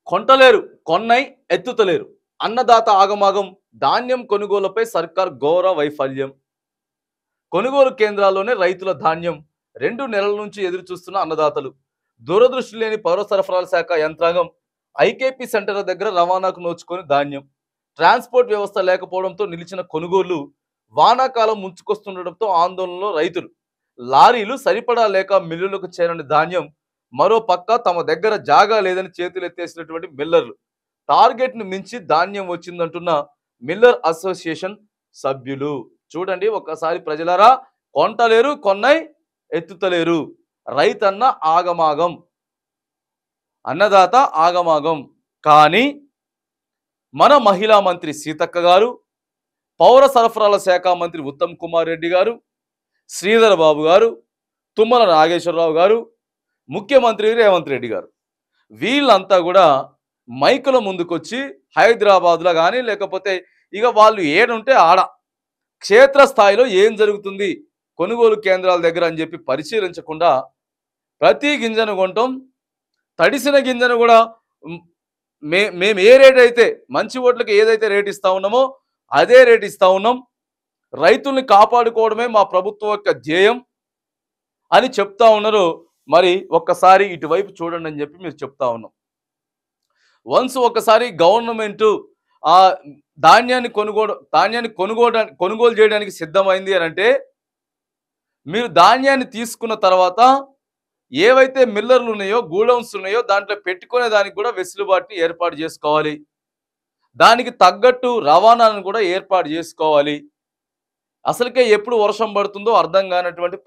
కొంటలేరు, కొన్నై ఎత్తుతలేరు. అన్నదాత ఆగమాగం, ధాన్యం కొనుగోలుపై సర్కార్ ఘోర వైఫల్యం. కొనుగోలు కేంద్రాల్లోనే రైతుల ధాన్యం 2 నెలల నుంచి ఎదురు చూస్తున్న అన్నదాతలు. దూరదృష్టి లేని పౌర సరఫరాల శాఖ యంత్రాంగం ఐకేపీ సెంటర్ల దగ్గర రవాణాకు నోచుకొని ధాన్యం. ట్రాన్స్పోర్ట్ వ్యవస్థ లేకపోవడంతో నిలిచిన కొనుగోళ్లు, వానాకాలం ముంచుకొస్తుండటంతో ఆందోళనలో రైతులు. లారీలు సరిపడా లేక మిల్లులకు చేరని ధాన్యం. మరో పక్క తమ దగ్గర జాగా లేదని చేతులెత్తేసినటువంటి మిల్లర్లు. టార్గెట్ను మించి ధాన్యం వచ్చిందంటున్న మిల్లర్ అసోసియేషన్ సభ్యులు. చూడండి ఒక్కసారి ప్రజలారా, కొంటలేరు, కొన్నై ఎత్తుతలేరు. రైతన్న ఆగమాగం, అన్నదాత ఆగమాగం. కానీ మన మహిళా మంత్రి సీతక్క గారు, పౌర సరఫరాల శాఖ మంత్రి ఉత్తమ్ కుమార్ రెడ్డి గారు, శ్రీధర్ బాబు గారు, తుమ్మల నాగేశ్వరరావు గారు, ముఖ్యమంత్రి రేవంత్ రెడ్డి గారు, వీళ్ళంతా కూడా మైకుల ముందుకొచ్చి హైదరాబాద్లో కానీ లేకపోతే ఇక వాళ్ళు ఏడుంటే ఆడ క్షేత్రస్థాయిలో ఏం జరుగుతుంది కొనుగోలు కేంద్రాల దగ్గర అని చెప్పి పరిశీలించకుండా ప్రతి గింజను కొంటాం, తడిసిన గింజను కూడా మేము ఏ రేట్ అయితే మంచి ఓట్లకి ఏదైతే రేట్ ఇస్తా ఉన్నామో అదే రేట్ ఇస్తా ఉన్నాం, రైతుల్ని కాపాడుకోవడమే మా ప్రభుత్వం యొక్క ధ్యేయం అని చెప్తా ఉన్నారు. మరి ఒక్కసారి ఇటువైపు చూడండి అని చెప్పి మీరు చెప్తా ఉన్నాం. వన్స్ ఒకసారి గవర్నమెంట్ ఆ ధాన్యాన్ని కొనుగోలు చేయడానికి సిద్ధమైంది అని అంటే, మీరు ధాన్యాన్ని తీసుకున్న తర్వాత ఏవైతే మిల్లర్లు ఉన్నాయో, గూడౌన్స్ ఉన్నాయో దాంట్లో పెట్టుకునే దానికి కూడా వెసులుబాటుని ఏర్పాటు చేసుకోవాలి. దానికి తగ్గట్టు రవాణాను కూడా ఏర్పాటు చేసుకోవాలి. అసలుకే ఎప్పుడు వర్షం పడుతుందో అర్థం కానటువంటి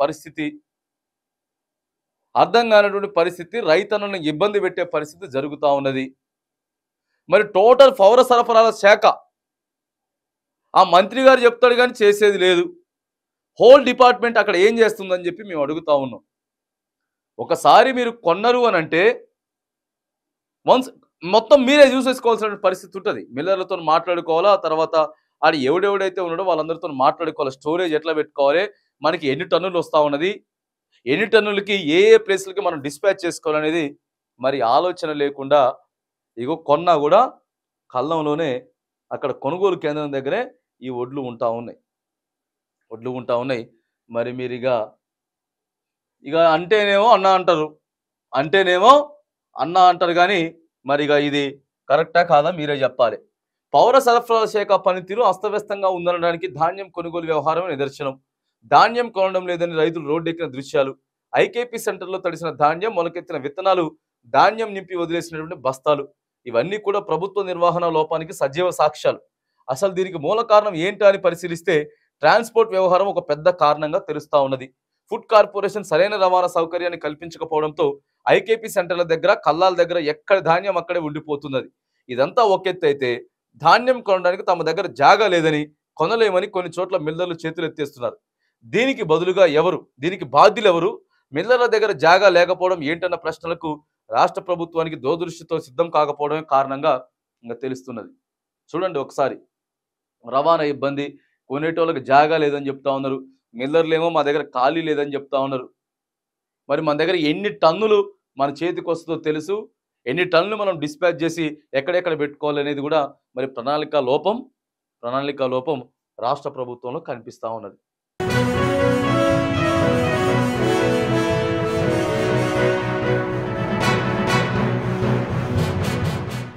పరిస్థితి, రైతన్నలను ఇబ్బంది పెట్టే పరిస్థితి జరుగుతూ ఉన్నది. మరి టోటల్ పౌర సరఫరాల శాఖ ఆ మంత్రి గారు చెప్తాడు కానీ చేసేది లేదు. హోల్ డిపార్ట్మెంట్ అక్కడ ఏం చేస్తుందని చెప్పి మేము అడుగుతా ఉన్నాం. ఒకసారి మీరు కొన్నారు అని అంటే వన్స్ మొత్తం మీరే చూసేసుకోవాల్సిన పరిస్థితి ఉంటుంది. మిల్లర్లతో మాట్లాడుకోవాలా, తర్వాత ఆడ ఎవడెవడైతే ఉన్నాడో వాళ్ళందరితో మాట్లాడుకోవాలి. స్టోరేజ్ ఎట్లా పెట్టుకోవాలి, మనకి ఎన్ని టన్నులు వస్తూ ఉన్నది, ఎన్ని టన్నులకి ఏ ప్లేస్లకి మనం డిస్పాచ్ చేసుకోవాలనేది మరి ఆలోచన లేకుండా ఇగో కొన్నా కూడా కళ్ళంలోనే అక్కడ కొనుగోలు కేంద్రం దగ్గరే ఈ ఒడ్లు ఉంటా ఉన్నాయి. మరి మీరు ఇక అంటేనేమో అన్న అంటారు కానీ మరి ఇది కరెక్టా కాదా మీరే చెప్పాలి. పౌర సరఫరాల శాఖ పనితీరు అస్తవ్యస్తంగా ఉందనడానికి ధాన్యం కొనుగోలు వ్యవహారం నిదర్శనం. ధాన్యం కొనడం లేదని రైతులు రోడ్డెక్కిన దృశ్యాలు. ఐకేపీ సెంటర్లో తడిసిన ధాన్యం, మొలకెత్తిన విత్తనాలు, ధాన్యం నింపి వదిలేసినటువంటి బస్తాలు, ఇవన్నీ కూడా ప్రభుత్వ నిర్వహణ లోపానికి సజీవ సాక్ష్యాలు. అసలు దీనికి మూల కారణం ఏంటో అని పరిశీలిస్తే ట్రాన్స్పోర్ట్ వ్యవహారం ఒక పెద్ద కారణంగా తెలుస్తా ఉన్నది. ఫుడ్ కార్పొరేషన్ సరైన రవాణా సౌకర్యాన్ని కల్పించకపోవడంతో ఐకేపీ సెంటర్ల దగ్గర, కల్లాల దగ్గర ఎక్కడ ధాన్యం అక్కడే ఉండిపోతున్నది. ఇదంతా ఒక ఎత్తు అయితే, ధాన్యం కొనడానికి తమ దగ్గర జాగా లేదని, కొనలేమని కొన్ని చోట్ల మిల్లర్లు చేతులు ఎత్తేస్తున్నారు. దీనికి బదులుగా దీనికి బాధ్యులు ఎవరు? మిల్లర్ల దగ్గర జాగా లేకపోవడం ఏంటన్న ప్రశ్నలకు రాష్ట్ర ప్రభుత్వానికి దూరదృష్టితో సిద్ధం కాకపోవడమే కారణంగా ఇంకా తెలుస్తున్నది. చూడండి ఒకసారి, రవాణా ఇబ్బంది, కొనేటోళ్ళకి జాగా లేదని చెప్తా ఉన్నారు, మిల్లర్లేమో మా దగ్గర ఖాళీ లేదని చెప్తా ఉన్నారు. మరి మన దగ్గర ఎన్ని టన్నులు మన చేతికి వస్తుందో తెలుసు, ఎన్ని టన్నులు మనం డిస్పాచ్ చేసి ఎక్కడెక్కడ పెట్టుకోవాలనేది కూడా మరి ప్రణాళిక లోపం రాష్ట్ర ప్రభుత్వంలో కనిపిస్తూ ఉన్నది.